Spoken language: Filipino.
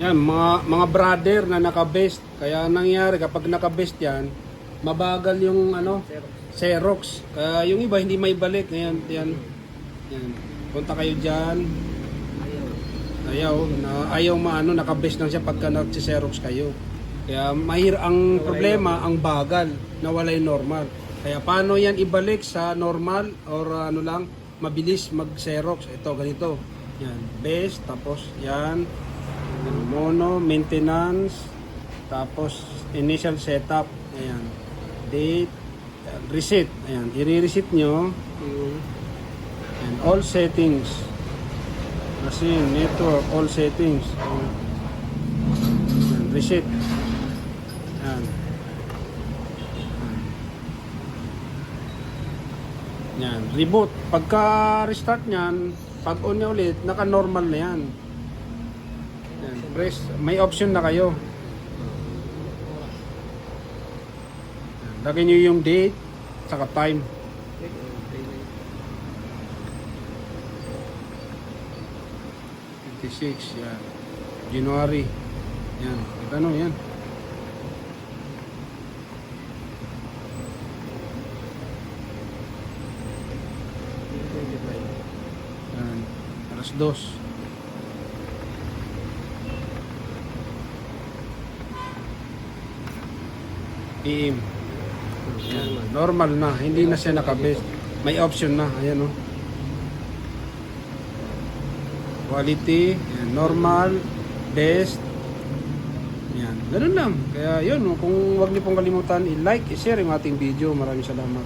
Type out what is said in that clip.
Yan, mga brother na naka-best. Kaya nangyari kapag naka-best yan, mabagal yung Xerox. Kaya yung iba hindi may balik. Ngayon, yan. Punta kayo diyan. Ayaw naka-best lang siya pagka nagsi-Xerox kayo. Kaya ang problema, ang bagal na wala yung normal. Kaya paano yan ibalik sa normal or mabilis mag-Xerox. Ito, ganito. Yan, best, tapos yan. Mono, maintenance, tapos initial setup, ayan, date, reset, ayan, i-reset nyo, and all settings, kasi network, all settings, ayan, reset, ayan, ayan, reboot, pagka restart nyan, pag on nyo ulit, naka normal na yan. Press, may option na kayo. Lagyan nyo yung date saka time. 56, yan. January. Yan. Yan. Yan. Alas 2. PM. Yan. Normal na, hindi na siya naka-best. May option na, ayan o. Quality, yan. Normal, best. Yan, ganun lang. Kaya yun, kung wag niyo pong kalimutan i-like, i-share yung ating video. Maraming salamat.